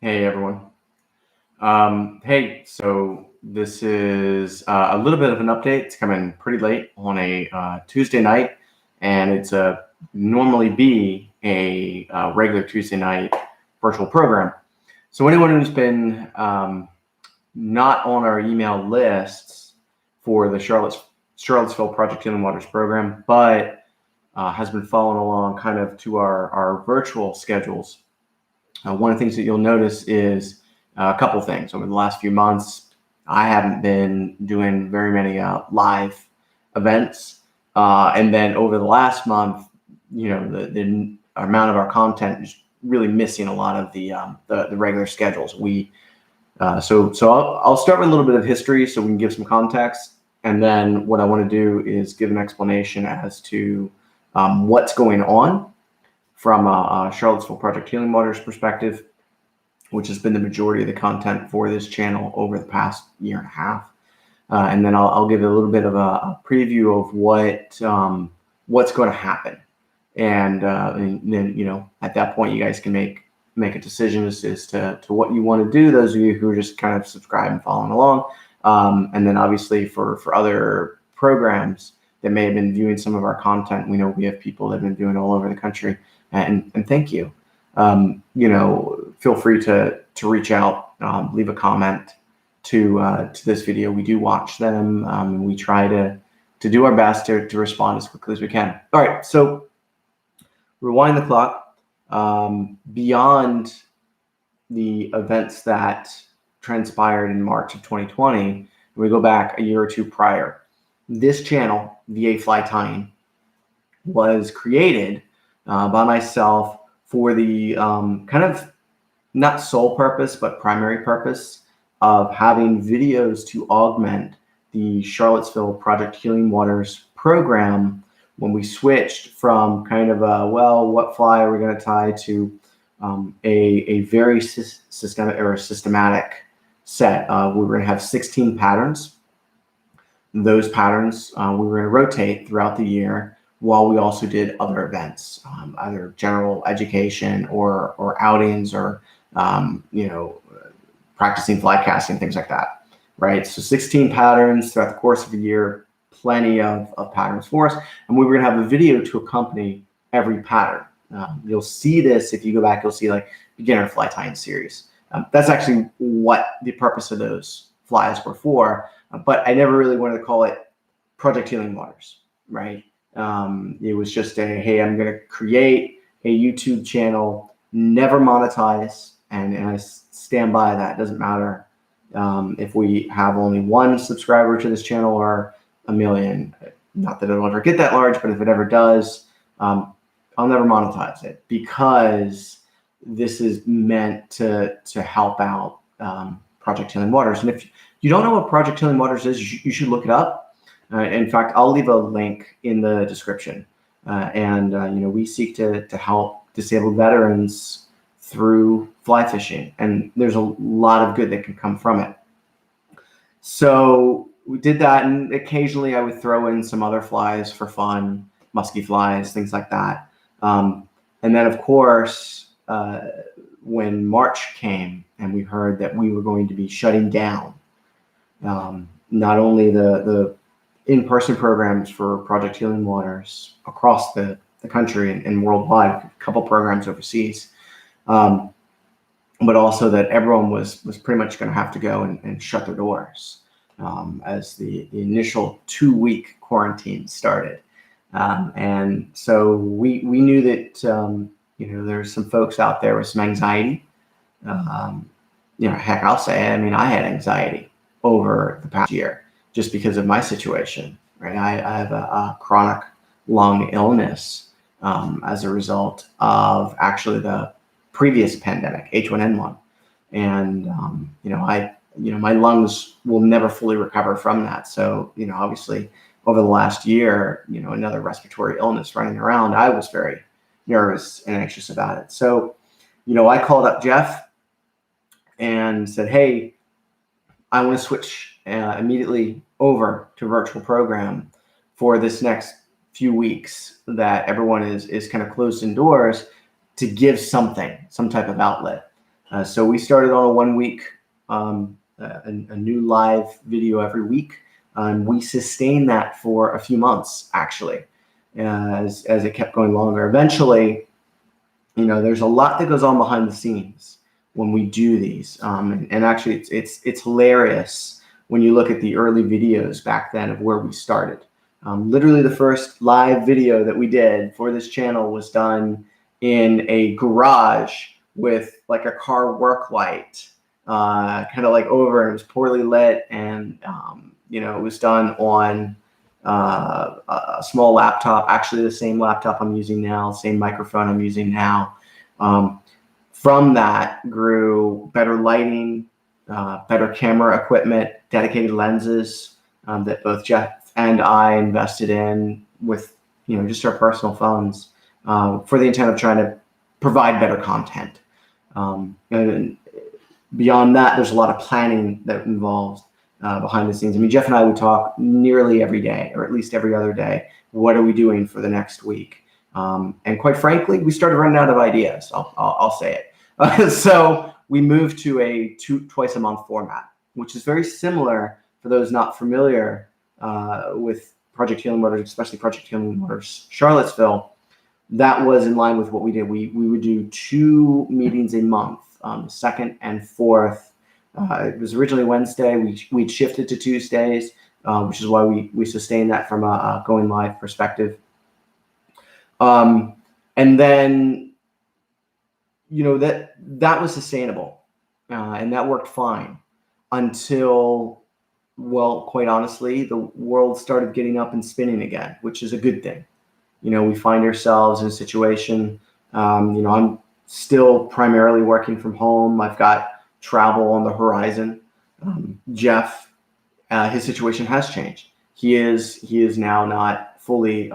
Hey everyone. Hey, so this is a little bit of an update. It's coming pretty late on a Tuesday night, and it's normally be a regular Tuesday night virtual program. So anyone who's been not on our email lists for the Charlottesville Project Healing Waters program, but has been following along kind of to our virtual schedules. One of the things that you'll notice is a couple of things. Over the last few months, I haven't been doing very many live events. And then over the last month, the amount of our content is really missing a lot of the regular schedules. So I'll start with a little bit of history so we can give some context. And then what I want to do is give an explanation as to what's going on from a Charlottesville Project Healing Waters perspective, which has been the majority of the content for this channel over the past year and a half. And then I'll give a little bit of a preview of what's going to happen. And then, at that point, you guys can make a decision as to what you want to do, those of you who are just kind of subscribed and following along. And then obviously for other programs that may have been viewing some of our content, we know we have people that have been viewing all over the country. And thank you. Feel free to reach out, leave a comment to this video. We do watch them. And we try to do our best to respond as quickly as we can. All right, so rewind the clock. Beyond the events that transpired in March of 2020, we go back a year or two prior. This channel, VA Fly Tying, was created by myself for the kind of not sole purpose, but primary purpose of having videos to augment the Charlottesville Project Healing Waters program when we switched from kind of what fly are we going to tie to a very systematic set. We were going to have 16 patterns. Those patterns we were going to rotate throughout the year, while we also did other events, either general education or outings or, practicing fly casting, things like that, right? So 16 patterns throughout the course of the year, plenty of patterns for us. And we were gonna have a video to accompany every pattern. You'll see this, if you go back, you'll see like beginner fly tying series. That's actually what the purpose of those flies were for, but I never really wanted to call it Project Healing Waters, right? It was just hey, I'm going to create a YouTube channel, never monetize, and I stand by that. It doesn't matter if we have only one subscriber to this channel or a million. Not that it'll ever get that large, but if it ever does, I'll never monetize it, because this is meant to help out Project Healing Waters. And if you don't know what Project Healing Waters is, you should look it up. In fact, I'll leave a link in the description. We seek to help disabled veterans through fly fishing, and there's a lot of good that can come from it. So we did that, and occasionally I would throw in some other flies for fun, musky flies, things like that. And then, of course, when March came and we heard that we were going to be shutting down not only the in-person programs for Project Healing Waters across the country and worldwide, a couple programs overseas, but also that everyone was pretty much going to have to go and shut their doors as the initial 2-week quarantine started. And so we knew that there's some folks out there with some anxiety. Heck, I'll say it. I mean, I had anxiety over the past year, just because of my situation, right? I have a chronic lung illness as a result of actually the previous pandemic, H1N1, and my lungs will never fully recover from that. So obviously over the last year, another respiratory illness running around, I was very nervous and anxious about it. So I called up Jeff and said, hey, I want to switch immediately over to virtual program for this next few weeks that everyone is kind of closed indoors, to give some type of outlet. So we started on a 1 week, a new live video every week. We sustained that for a few months, actually, as it kept going longer. Eventually, there's a lot that goes on behind the scenes when we do these. And actually, it's hilarious when you look at the early videos back then of where we started. Literally, the first live video that we did for this channel was done in a garage with like a car work light, kind of like over, and it was poorly lit, and it was done on a small laptop, actually the same laptop I'm using now, same microphone I'm using now. From that grew better lighting, better camera equipment, dedicated lenses that both Jeff and I invested in with just our personal funds for the intent of trying to provide better content. And beyond that, there's a lot of planning that involves behind the scenes. I mean, Jeff and I would talk nearly every day, or at least every other day. What are we doing for the next week? And quite frankly, we started running out of ideas. I'll say it. So we moved to a twice a month format, which is very similar for those not familiar with Project Healing Waters, especially Project Healing Waters Charlottesville. That was in line with what we did. We would do 2 meetings a month, second and fourth. It was originally Wednesday. We'd shifted to Tuesdays, which is why we sustained that from a going live perspective. And then, that was sustainable, and that worked fine until, well, quite honestly, the world started getting up and spinning again, which is a good thing. We find ourselves in a situation, I'm still primarily working from home. I've got travel on the horizon. Jeff, his situation has changed. He is now not fully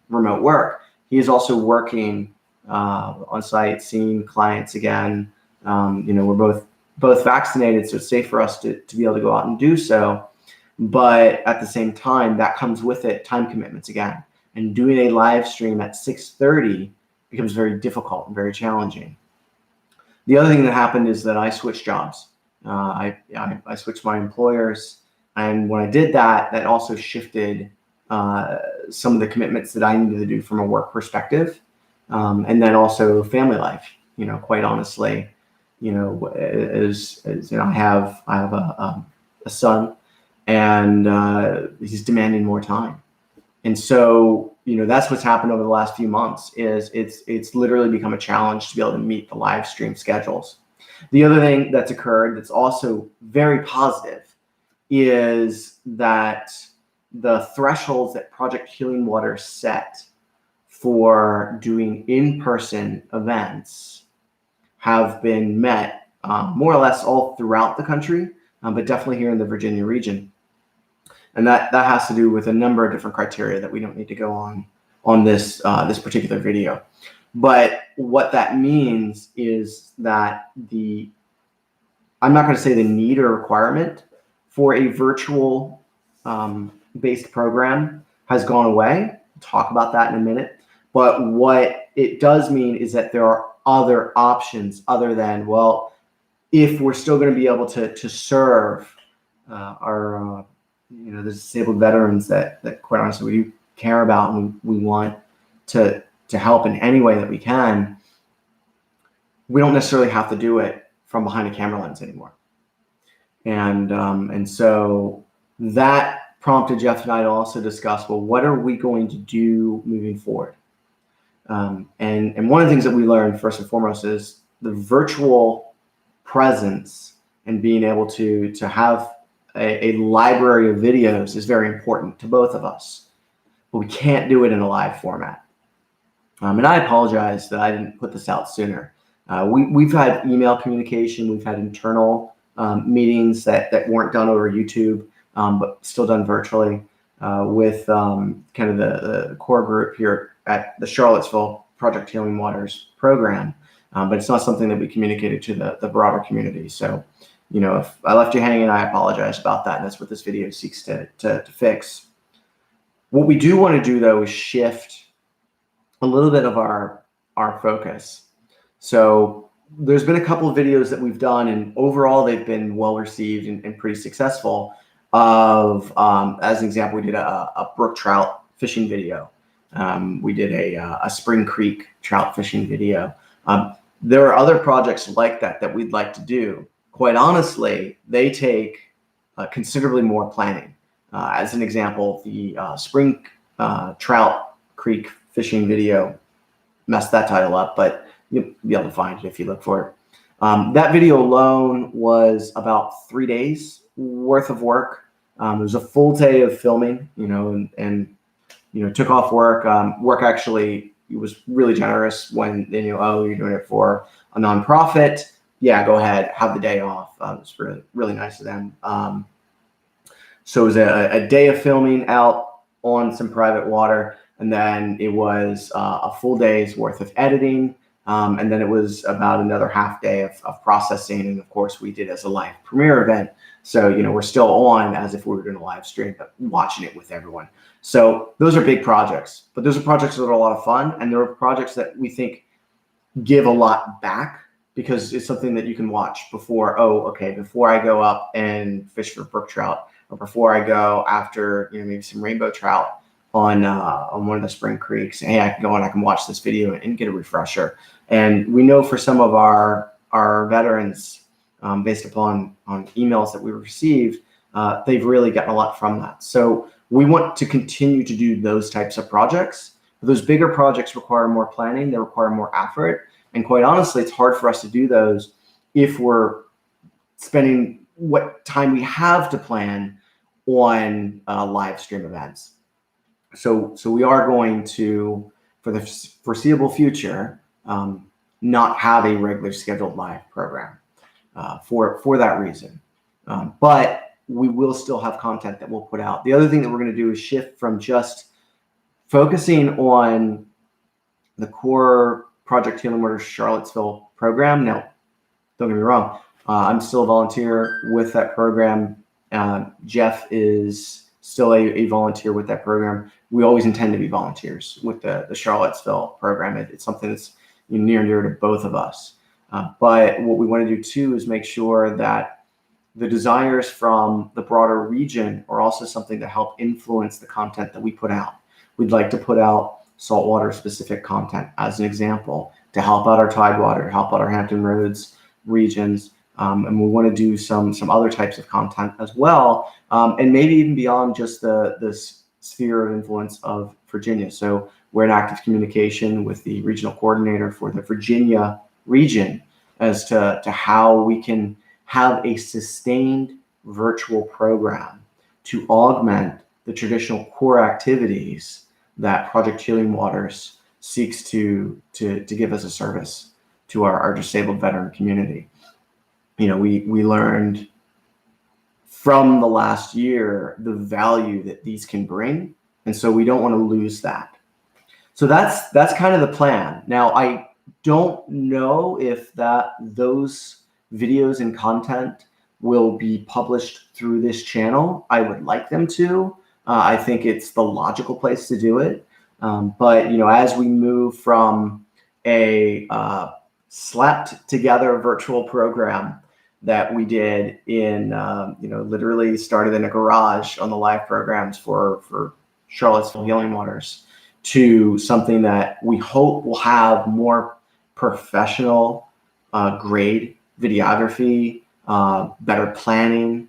remote work. He is also working on site, seeing clients again. We're both vaccinated, so it's safe for us to be able to go out and do so. But at the same time, that comes with it time commitments again. And doing a live stream at 6:30 becomes very difficult and very challenging. The other thing that happened is that I switched jobs. I switched my employers. And when I did that, that also shifted some of the commitments that I needed to do from a work perspective. And then also family life, quite honestly, as I have a son, and he's demanding more time. And so, that's what's happened over the last few months is it's literally become a challenge to be able to meet the live stream schedules. The other thing that's occurred that's also very positive is that the thresholds that Project Healing Waters set for doing in-person events have been met more or less all throughout the country, but definitely here in the Virginia region. And that has to do with a number of different criteria that we don't need to go on this particular video. But what that means is that I'm not going to say the need or requirement for a virtual based program has gone away. We'll talk about that in a minute. But what it does mean is that there are other options other than, well, if we're still going to be able to serve our the disabled veterans that quite honestly we do care about, and we want to help in any way that we can, we don't necessarily have to do it from behind a camera lens anymore. And so that prompted Jeff and I to also discuss, well, what are we going to do moving forward? And one of the things that we learned first and foremost is the virtual presence and being able to have a library of videos is very important to both of us, but we can't do it in a live format. And I apologize that I didn't put this out sooner. We've had email communication, we've had internal meetings that weren't done over YouTube, but still done virtually with kind of the core group here at the Charlottesville Project Healing Waters program. But it's not something that we communicated to the broader community. So, if I left you hanging, I apologize about that. And that's what this video seeks to fix. What we do want to do, though, is shift a little bit of our focus. So there's been a couple of videos that we've done, and overall they've been well received and pretty successful. As an example, we did a brook trout fishing video. We did a spring creek trout fishing video. There are other projects like that we'd like to do. Quite honestly, they take considerably more planning. As an example, the spring trout creek fishing video, messed that title up, but you'll be able to find it if you look for it. That video alone was about 3 days worth of work. It was a full day of filming, and took off work. Work actually was really generous when they knew, oh, you're doing it for a nonprofit. Yeah, go ahead, have the day off. It was really, really nice of them. So it was a day of filming out on some private water, and then it was a full day's worth of editing, and then it was about another half day of processing, and of course we did as a live premiere event. So we're still on as if we were doing a live stream, but watching it with everyone. So those are big projects, but those are projects that are a lot of fun, and there are projects that we think give a lot back, because it's something that you can watch before I go up and fish for brook trout, or before I go after maybe some rainbow trout on one of the spring creeks. Hey, I can go and I can watch this video and get a refresher. And we know for some of our veterans, based upon emails that we received, they've really gotten a lot from that. So we want to continue to do those types of projects. Those bigger projects require more planning, they require more effort. And quite honestly, it's hard for us to do those if we're spending what time we have to plan on live stream events. So we are going to, for the foreseeable future, not have a regular scheduled live program for that reason. But we will still have content that we'll put out. The other thing that we're going to do is shift from just focusing on the core Project Healing Waters Charlottesville program. Now, don't get me wrong, I'm still a volunteer with that program. Jeff is still a volunteer with that program. We always intend to be volunteers with the Charlottesville program. It's something that's near and dear to both of us. But what we want to do too is make sure that the desires from the broader region are also something to help influence the content that we put out. We'd like to put out saltwater specific content, as an example, to help out our Tidewater, to help out our Hampton Roads regions. And we want to do some other types of content as well, and maybe even beyond just the sphere of influence of Virginia. So we're in active communication with the regional coordinator for the Virginia region as to how we can have a sustained virtual program to augment the traditional core activities that Project Healing Waters seeks to give as a service to our disabled veteran community. We learned from the last year the value that these can bring, and so we don't want to lose that. So that's kind of the plan. Now, I don't know if those videos and content will be published through this channel. I would like them to. I think it's the logical place to do it. But as we move from a slapped together virtual program that we did in, literally started in a garage on the live programs for Charlottesville Healing Waters, to something that we hope will have more professional grade videography, better planning.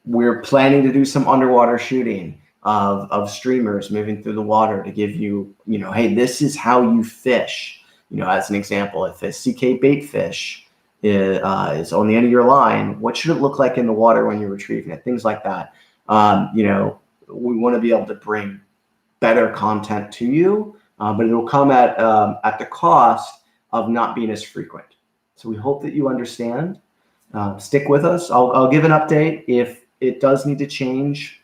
We're planning to do some underwater shooting of streamers moving through the water to give you, hey, this is how you fish. As an example, if a CK bait fish is on the end of your line, what should it look like in the water when you're retrieving it? Things like that. We want to be able to bring better content to you, but it'll come at the cost of not being as frequent. So we hope that you understand. Stick with us. I'll give an update if it does need to change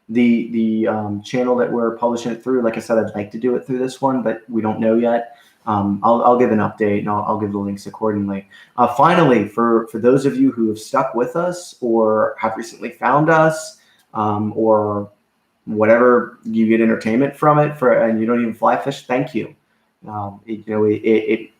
the channel that we're publishing it through. Like I said, I'd like to do it through this one, but we don't know yet. I'll give an update, and I'll give the links accordingly. Finally, for those of you who have stuck with us or have recently found us, or whatever you get entertainment from it and you don't even fly fish, thank you. It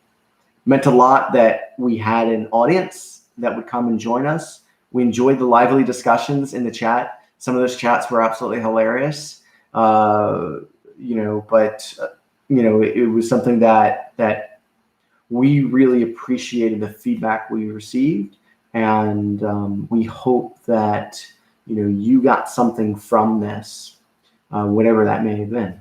meant a lot that we had an audience that would come and join us. We enjoyed the lively discussions in the chat. Some of those chats were absolutely hilarious. But it was something that we really appreciated the feedback we received, and we hope that you got something from this, whatever that may have been.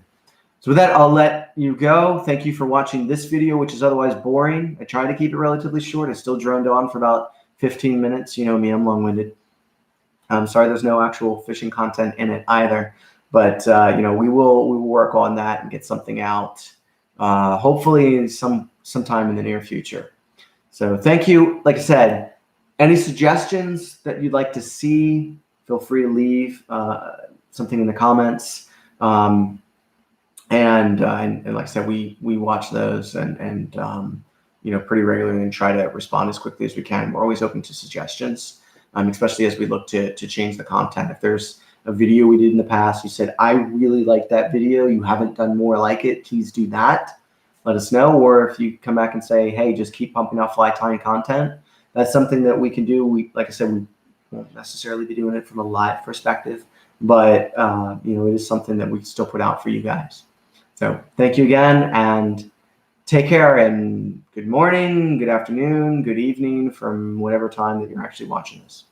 So with that, I'll let you go. Thank you for watching this video, which is otherwise boring. I tried to keep it relatively short. I still droned on for about 15 minutes. You know me, I'm long-winded. I'm sorry there's no actual fishing content in it either. But we will work on that and get something out, hopefully sometime in the near future. So thank you. Like I said, any suggestions that you'd like to see, feel free to leave something in the comments. And like I said, we watch those and pretty regularly and try to respond as quickly as we can. We're always open to suggestions, especially as we look to change the content. If there's a video we did in the past, you said, I really like that video, you haven't done more like it, please do that. Let us know. Or if you come back and say, hey, just keep pumping out fly tying content, that's something that we can do. Like I said, we won't necessarily be doing it from a live perspective, but it is something that we still put out for you guys. So thank you again, and take care, and good morning, good afternoon, good evening from whatever time that you're actually watching this.